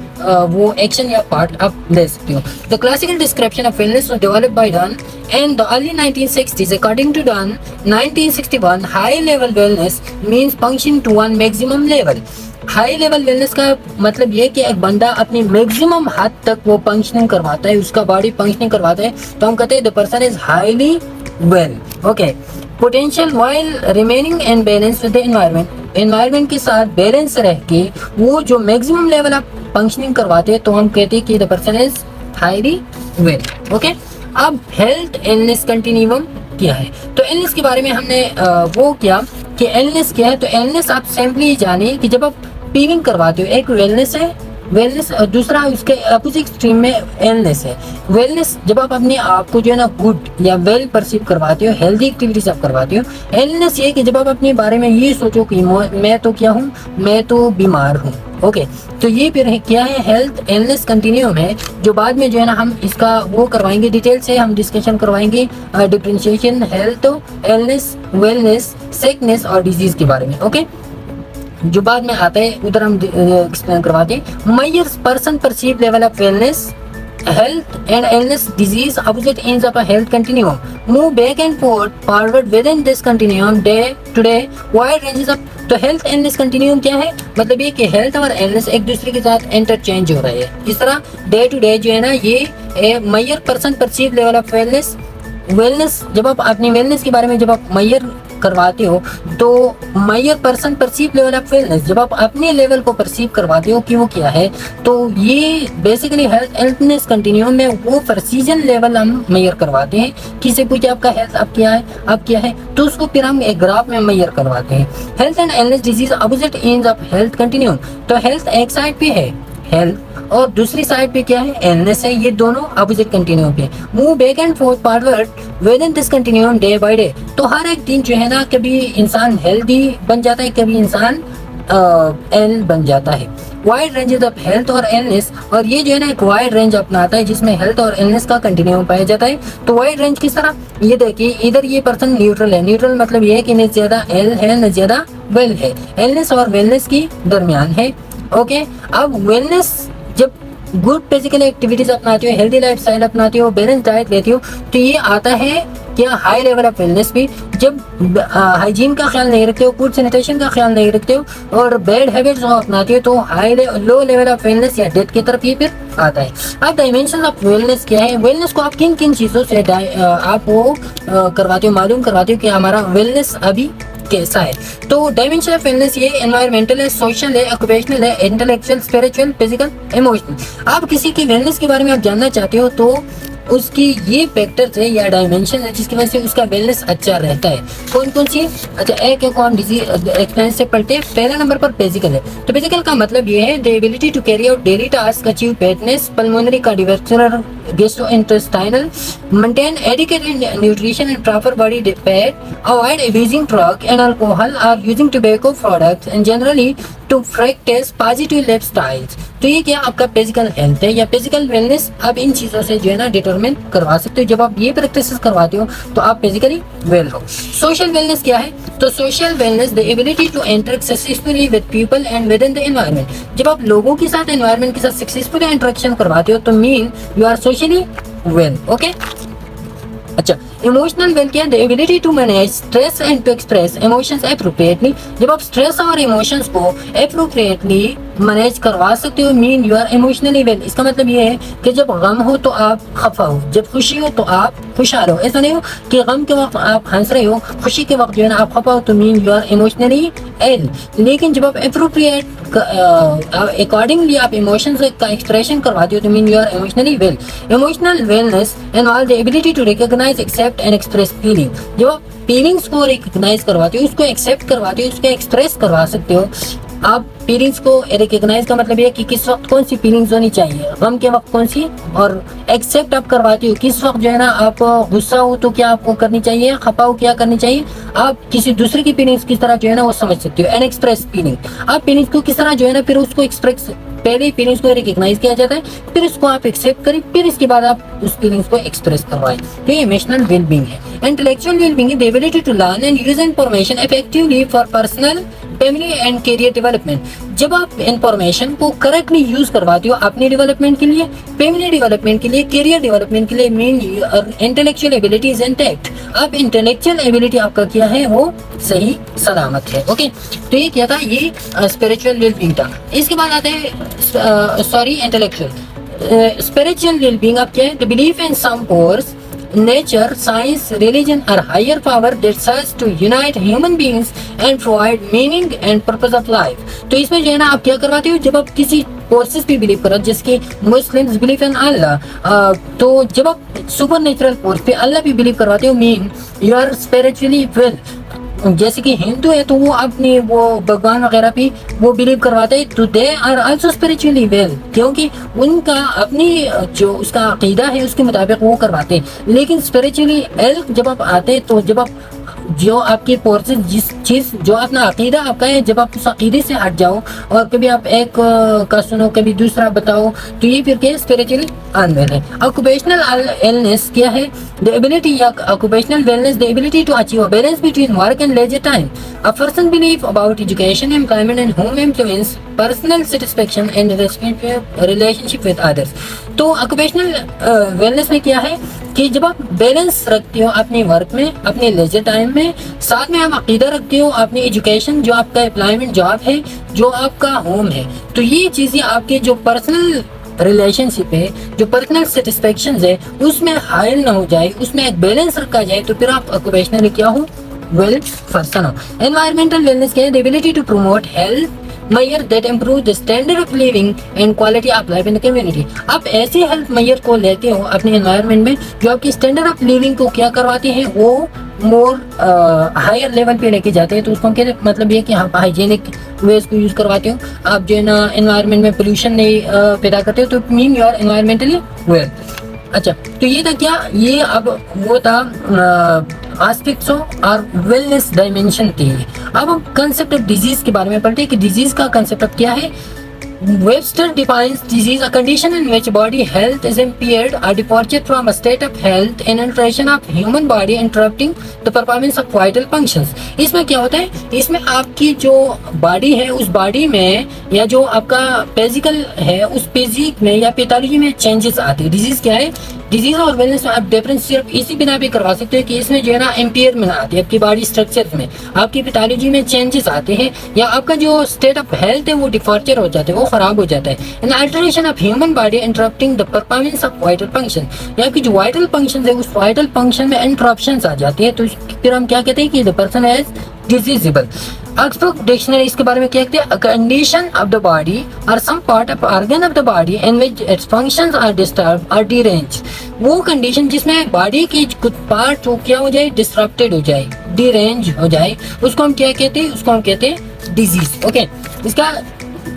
वो एक्शन या पार्ट आप ले सकते हो। The classical description of wellness was developed by done in the early 1960s. According to Dunn 1961, high level wellness means function to one maximum level. High level wellness का मतलब ये कि एक बंदा अपनी मैक्सिमम हद तक वो फंक्शनिंग करवाता है, उसका बॉडी फंक्शनिंग करवाता है, तो हम कहते हैं the person is highly well. Okay, potential while remaining in balance with the environment. Environment के साथ बैलेंस रह के वो जो मैक्सिमम लेवल आप फंक्शनिंग करवाते हैं तो हम कहते हैं कि the person is highly well. Okay, अब हेल्थ इलनेस कंटिन्यूम क्या है? तो इलनेस के बारे में हमने वो किया कि इलनेस क्या है। तो इलनेस आप सिंपली जानिए कि जब आप पीविंग करवाते हो, एक वेलनेस है, वेलनेस, और दूसरा उसके अपोजिट स्ट्रीम में इलनेस है। वेलनेस जब आप अपने आप को जो है ना गुड या वेल परसीव करवाते हो, हेल्दी एक्टिविटीज आप करवाते हो। इलनेस ये कि जब आप अपने बारे में ये सोचो कि मैं तो क्या हूँ, मैं तो बीमार हूँ। ओके, तो ये फिर क्या है? हेल्थ इलनेस कंटिन्यूम है, जो बाद में जो है ना हम इसका वो करवाएंगे, डिटेल से हम डिस्कशन करवाएंगे differentiation health, illness, wellness, sickness और डिजीज के बारे में। ओके, जो बाद में आता है उधर हम एक्सप्लेन करवाते हैं। Measures person perceive level of wellness, health and illness, disease, opposite ends of a health continuum, move back and forward within this continuum day to day, wide ranges of। तो हेल्थ इलनेस कंटिन्यूम क्या है? मतलब ये कि health और illness एक दूसरे के साथ इंटरचेंज हो रहा है। इस तरह डे टू डे जो है ना ये measure person perceive level of wellness, wellness जब आप अपनी वेलनेस के बारे में जब आप मेजर करवाते हो तो measure person perceive level of wellness, जब आप अपने लेवल को परसीव करवाते हो कि वो क्या है, तो ये बेसिकली हेल्थ इलनेस कंटिन्यूम में वो प्रेसिजन लेवल हम मेजर करवाते हैं। किसी पूछे आपका हेल्थ अब क्या है, अब क्या है, तो उसको फिर हम एक ग्राफ में मेजर करवाते हैं। Health and illness disease opposite ends of health continuum. तो हेल्थ एक साइड पे है हेल्थ और दूसरी साइड पे क्या है? इलनेस है। ये दोनों अपोजिट कंटिन्यूम पे move back and fourth forward with in this continuum day by day. तो हर एक दिन जो है ना कभी इंसान हेल्दी बन जाता है, कभी इंसान इल बन जाता है। वाइड रेंजेस ऑफ हेल्थ और इलनेस, और ये जो है ना एक वाइड रेंज अपनाता है जिसमें हेल्थ और इलनेस का कंटिन्यूम पाया जाता है। तो वाइड रेंज किस तरह? ये देखिए इधर ये पर्सन न्यूट्रल है। न्यूट्रल मतलब ये है कि न ज्यादा इल है न ज्यादा वेल है, इलनेस और वेलनेस की दरमियान है। ओके, अब वेलनेस जब गुड फिजिकल एक्टिविटीज अपनाते हो, हेल्दी लाइफ स्टाइल अपनाते हो, बैलेंस डाइट लेते हो, तो ये आता है क्या? हाई लेवल ऑफ वेलनेस भी। जब हाइजीन का ख्याल नहीं रखते हो, गुड सैनिटेशन का ख्याल नहीं रखते हो और बैड हैबिट्स अपनाते हो, तो लो लेवल ऑफ वेलनेस या डेथ की तरफ ये फिर आता है। अब डायमेंशन ऑफ वेलनेस क्या है? वेलनेस को आप किन किन चीज़ों से आप वो करवाते हो, मालूम करवाते हो कि हमारा वेलनेस अभी कैसा है? तो डायमेंशन ऑफ वेलनेस ये एनवायरमेंटल है, सोशल है, ऑक्यूपेशनल है, इंटेलेक्चुअल, स्पिरिचुअल, फिजिकल, इमोशनल। आप किसी की वेलनेस के बारे में आप जानना चाहते हो तो उसकी ये फैक्टर्स है या डायमेंशन है जिसकी वजह से उसका वेलनेस अच्छा रहता है। कौन कौन सी? अच्छा, एक एक हम एक्सप्लेन से पढ़ते हैं। पहला नंबर पर फिजिकल है। तो फिजिकल का मतलब ये है the ability to carry out daily task, achieve fitness, pulmonary, cardiovascular, gastrointestinal, maintain adequate nutrition and proper body fat, avoid abusing drug and alcohol और using tobacco products and generally to practise positive lifestyles. तो ये क्या आपका physical health है या physical wellness. आप इन चीजों से जो है ना डिटरमिन करवा सकते हो। जब आप ये प्रैक्टिस करवाते हो तो आप फिजिकली वेल हो। सोशल वेलनेस क्या है? तो social wellness the ability to interact successfully with people and within the environment. जब आप लोगों के साथ एनवायरनमेंट के साथ सक्सेसफुली इंटरेक्शन करवाते हो तो mean you are socially well. Okay, अच्छा, इमोशनल वेल क्या है? The ability to manage stress and to express emotions appropriately. जब आप स्ट्रेस और इमोशंस को एप्रोप्रिएटली मैनेज करवा सकते हो mean you are emotionally well. इसका मतलब ये है कि जब गम हो तो आप खफा हो, जब खुशी हो तो आप खुशहाल हो। ऐसा नहीं हो कि गम के वक्त आप हंस रहे हो, खुशी के वक्त जो है ना आप खफा हो, तो mean you are emotionally ill. लेकिन जब आप एप्रोप्रिएट अकॉर्डिंगली आप इमोशंस का एक्सप्रेशन करवाते हो तो mean you are emotionally well. Emotional wellness involve the ability to recognise, accept and express feeling. जब आप फीलिंग्स को रिकॉग्नाइज करवाते हो, उसको एक्सेप्ट करवाते हो, उसको एक्सप्रेस करवा सकते हो। आप फीलिंग्स को रिकॉग्नाइज का मतलब ये कि किस वक्त कौन सी फीलिंग्स होनी चाहिए, गम के वक्त कौन सी, और एक्सेप्ट आप करवाते हो किस वक्त जो है ना आप गुस्सा हो तो क्या आपको करनी चाहिए, खपा हो क्या करनी चाहिए। आप किसी दूसरे की फीलिंग्स किस तरह जो है ना वो समझ सकते हो। एंड एक्सप्रेस फीलिंग, आप फीलिंग्स को किस तरह जो है ना फिर उसको एक्सप्रेस, पहले फीलिंग्स को रिकॉग्नाइज किया जाता है, फिर उसको आप एक्सेप्ट करें, फिर इसके बाद आप उस फीलिंग्स को एक्सप्रेस करवाएं। तो ये इमोशनल वेलबींग है। Intellectual wellbeing is the ability to learn and use information effectively for personal, family and career development. जब आप इंफॉर्मेशन को करेक्टली यूज करवाते हो अपने डेवलपमेंट के लिए, फैमिली डेवलपमेंट के लिए, करियर डेवलपमेंट के लिए, mean intellectual ability is intact. अब इंटेलेक्चुअल एबिलिटी आपका क्या है, वो सही सलामत है। ओके, तो ये क्या था, ये स्पिरिचुअल वेलबींग था। इसके बाद आते हैं इंटेलेक्चुअल। स्पिरिचुअल वेलबींग आप क्या है, the belief in some course nature, science, religion are higher power that serves to unite human beings and provide meaning and purpose of life. तो इसमें जो है ना आप क्या करवाते हो, जब आप किसी फोर्सेस पे बिलीव करो, जैसे मुस्लिम्स बिलीव इन अल्लाह, तो जब आप सुपर नेचुरल फोर्स पे अल्लाह भी बिलीव करवाते हो, mean you are spiritually well. जैसे कि हिंदू है तो वो अपने वो भगवान वगैरह भी वो बिलीव करवाते हैं, तो they are also spiritually well, क्योंकि उनका अपनी जो उसका अकीदा है उसके मुताबिक वो करवाते हैं। लेकिन स्पिरिचुअली वेल जब आप आते हैं, तो जब आप जो आपकी फोर्सेस जिस चीज जो अपना अकीदा आपका है, जब आप उस अकीदे से हट जाओ और कभी आप एक का सुनो कभी दूसरा बताओ, तो ये फिर क्या स्पिरिचुअली अनवेल है। ऑक्यूपेशनल इलनेस क्या है? द एबिलिटी या occupational wellness, the ability to achieve a balance between work and leisure time. A person believe about education, employment and home influence, personal satisfaction and relationship with others. तो occupational wellness में क्या है कि जब आप balance रखते हो अपने वर्क में, अपने लेजर टाइम में, साथ में आप अकीदा रखते हो अपनी एजुकेशन, जो आपका एम्प्लॉयमेंट जॉब है, जो आपका होम है, तो ये चीज़ें आपके जो पर्सनल रिलेशनशिप है, जो पर्सनल सेटिस्फेक्शन है, उसमें हाइल ना हो जाए, उसमें एक बैलेंस रखा जाए, तो फिर आप ऑक्यूपेशनली क्या हो, वेल पर्सन हो। एनवायरमेंटल वेलनेस क्या है? The ability to promote health measure that improve the standard of living and quality of life in the community। आप ऐसे हेल्थ मेजर को लेते हो अपने एनवायरनमेंट में जो आपकी स्टैंडर्ड ऑफ लिविंग को क्या करवाते हैं, वो मोर हायर लेवल पे लेके जाते हैं। तो उसको कहते हैं, मतलब ये कि आप हाइजीनिक वेज को यूज करवाते हो, आप जो है ना एनवायरनमेंट में पोल्यूशन नहीं पैदा करते हो, तो mean you are environmentally well. अच्छा, तो ये था क्या, ये अब वो था एस्पेक्ट्स और वेलनेस डायमेंशन थी। अब हम कंसेप्ट ऑफ डिजीज के बारे में पढ़ते हैं कि डिजीज का कंसेप्ट ऑफ क्या है। Webster defines disease a condition in which body health is impaired, a departure from a state of health and alteration of human body interrupting the performance of vital functions। इसमें क्या होता है, इसमें आपकी जो body है उस बॉडी में या जो आपका फिजिकल है उस फिजिक में या पैथोलॉजी में चेंजेस आते हैं। डिजीज क्या है? डिजीज और वेलनेस में आप डिफरेंस सिर्फ इसी बिना पे करवा सकते हैं कि इसमें जो है ना इम्पेयरमेंट आती है आपकी बॉडी स्ट्रक्चर में, आपकी पैथोलॉजी में चेंजेस आते हैं, या आपका जो स्टेट ऑफ हेल्थ है वो डिफॉर्चर हो जाता है, वो खराब हो जाता है। An alteration of human body interrupting the performance of vital function, या आपकी जो वाइटल फंक्शन है उस वाइटल फंक्शन में इंटरप्शन आ जाती है, तो फिर हम क्या कहते हैं कि the person is diseasable. Oxford dictionary इसके बारे में क्या कहते हैं? A condition of the body और some part of organ of the body in which its functions are disturb और डिरेंज। वो कंडीशन जिसमें बॉडी की कुछ पार्ट हो क्या हो जाए, डिस्टर्बेड हो जाए, डिरेंज हो जाए, उसको हम क्या कहते हैं? उसको हम कहते हैं डिजीज। ओके, इसका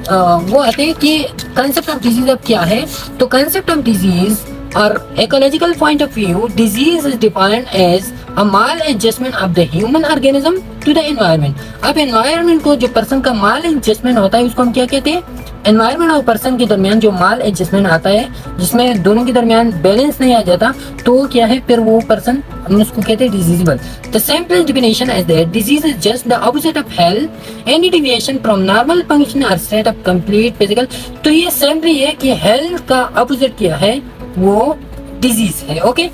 वो आते हैं कि कंसेप्ट ऑफ डिजीज अब क्या है। तो कंसेप्ट ऑफ डिजीज और ecological point of view, disease is defined as a maladjustment of the human organism to the environment। अब environment को जो पर्सन का माल एडजस्टमेंट होता है उसको हम क्या कहते हैं? एनवायरमेंट और पर्सन के दरमियान जो माल एडजस्टमेंट आता है, जिसमें दोनों के दरमियान बैलेंस नहीं आ जाता, तो क्या है फिर वो पर्सन, हम उसको कहते हैं diseasable. The simple definition is that disease is just the opposite of health, any deviation from normal function और स्टेट ऑफ कंप्लीट फिजिकल। तो ये सिंपली है कि हेल्थ का ऑपोजिट क्या है, वो डिजीज है। Okay,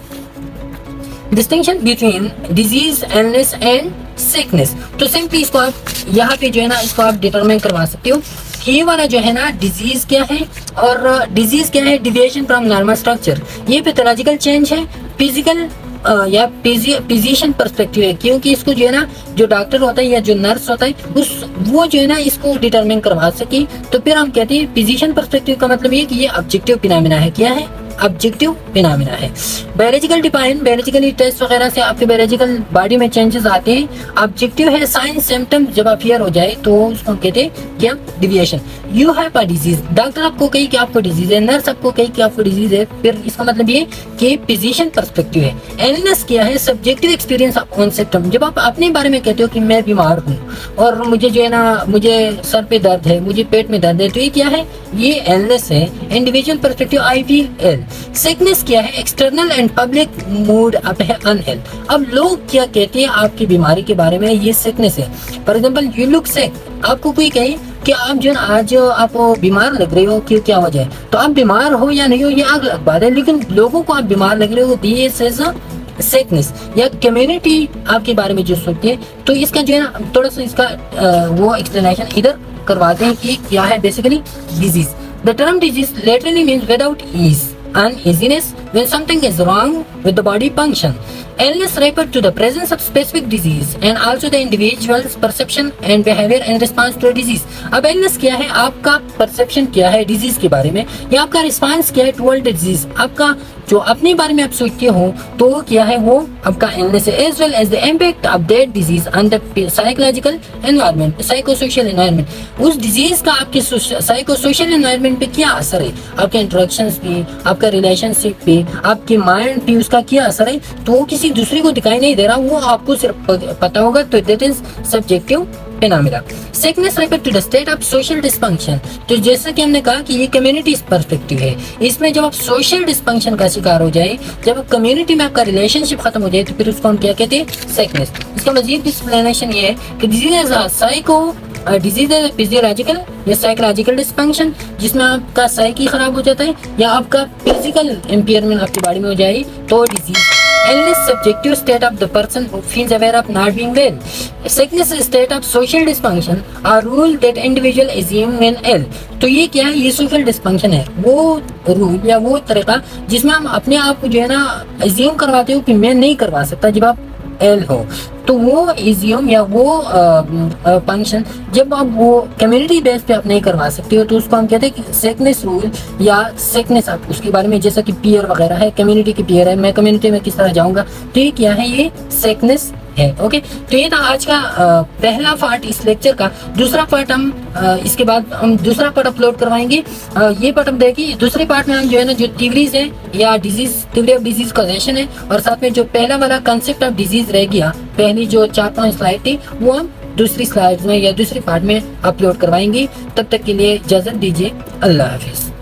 distinction between disease, illness and sickness. तो सिंपली इसको आप यहाँ पे जो है ना इसको आप डिटरमाइन करवा सकते हो। ये वाला जो है ना डिजीज क्या है और डिजीज क्या है? Deviation from normal structure. ये पैथोलॉजिकल चेंज है, फिजिकल या फिजिशियन पर्सपेक्टिव है, क्योंकि इसको जो है ना जो डॉक्टर होता है या जो नर्स होता है उस वो जो है ना इसको डिटरमाइन करवा सके, तो फिर हम कहते हैं फिजिशियन पर्सपेक्टिव का मतलब ये कि ये ऑब्जेक्टिव फिनोमेना है। क्या है? ऑब्जेक्टिव फिनोमेना है। बायोलॉजिकल डिफाइन, बायोलॉजिकली टेस्ट वगैरह से आपके बायोलॉजिकल बॉडी में चेंजेस आते हैं। ऑब्जेक्टिव है साइन सिम्टम जब अपियर हो जाए तो उसको कहते हैं क्या? Deviation. You have a disease, doctor आपको कही कि आपको डिजीज है, नर्स आपको कही कि आपको डिजीज है, फिर इसका मतलब ये कि फिजिशियन पर्सपेक्टिव है। इलनेस क्या है? Subjective experience of own symptom. जब आप अपने बारे में कहते हो कि मैं बीमार हूँ और मुझे जो है ना मुझे सर पे दर्द है, मुझे पेट में दर्द है, तो ये क्या है? ये इलनेस है। Individual perspective, I feel ill. Sickness क्या है? External and public mood of unhealth. अब लोग क्या कहते हैं आपकी बीमारी के बारे में, ये सिकनेस है। फॉर एग्जांपल यू लुक सिक, आपको कोई कहे कि आप जो आज आप बीमार लग रहे हो, कि क्या वजह है, तो आप बीमार हो या नहीं हो ये अलग बात है, लेकिन लोगों को आप बीमार लग रहे हो दिस इज सिकनेस। या कम्युनिटी आपके बारे में जो सोचती है, तो इसका जो है ना थोड़ा सा इसका वो एक्सप्लेनेशन इधर करवाते हैं कि क्या है basically disease. The term disease literally means without ease. uneasiness when something is wrong with the body function. Illness refers to the presence of specific disease and also the individual's perception and behavior in response to a disease. अब illness क्या है, आपका perception क्या है disease के बारे में, या आपका response क्या है toward disease, आपका जो अपने बारे में आप सोचते हो तो वो क्या है, वो आपका illness है, as well as the impact of that disease on the psychological environment, psychosocial environment. उस disease का आपके psychosocial environment पे क्या असर है, आपके interactions पे, आपका relationship पे, आपके mind पे उसका क्या असर है, तो वो किसी दूसरे को दिखाई नहीं दे रहा, वो आपको सिर्फ पता होगा, तो that is subjective phenomena. Sickness refers to the state of social dysfunction. तो जैसा कि हमने कहा कि ये कम्युनिटी पर्सपेक्टिव है, इसमें जब आप सोशल डिस्फंक्शन का शिकार हो जाए, जब कम्युनिटी में आपका रिलेशनशिप खत्म हो जाए, तो फिर उसको हम क्या कहते हैं, सिकनेस. इसका मजीद एक्सप्लेनेशन ये है कि डिजीज है फिजियोलॉजिकल या साइकोलॉजिकल डिस्फंक्शन, जिसमें आपका साइकी खराब हो जाता है या आपका फिजिकल इम्पेयरमेंट आपकी बॉडी में हो जाए, तो disease. Illness subjective state of the person who feels aware of not being well. Sickness is state of social dysfunction, a rule that individual assume when ill. तो ये क्या है, ये सोशल डिस्फंक्शन है, वो रूल या वो तरीका जिसमें हम अपने आप को जो है ना एज्यूम करवाते हो कि मैं नहीं करवा सकता जब आप एल हो. तो वो एज्यूम या वो फंक्शन जब आप वो कम्युनिटी बेस पे आप नहीं करवा सकते हो, तो उसको हम कहते हैं कि सिकनेस रूल या सिकनेस. आप उसके बारे में जैसा कि पीयर वगैरह है, कम्युनिटी की पीयर है, मैं कम्युनिटी में किस तरह जाऊंगा, तो ये क्या है, ये सिकनेस है. ओके, तो ये था आज का पहला पार्ट इस लेक्चर का. दूसरा पार्ट हम इसके बाद हम दूसरा पार्ट अपलोड करवाएंगे. ये पार्ट हम देखिए, दूसरे पार्ट में हम जो है ना जो थ्योरीज है या disease, theory of disease causation है, और साथ में जो पहला वाला कंसेप्ट ऑफ डिजीज रह गया, पहली जो 4-5 स्लाइड थी, वो हम दूसरी स्लाइड्स में या दूसरी पार्ट में अपलोड करवाएंगे. तब तक के लिए इजाजत दीजिए. अल्लाह हाफिज.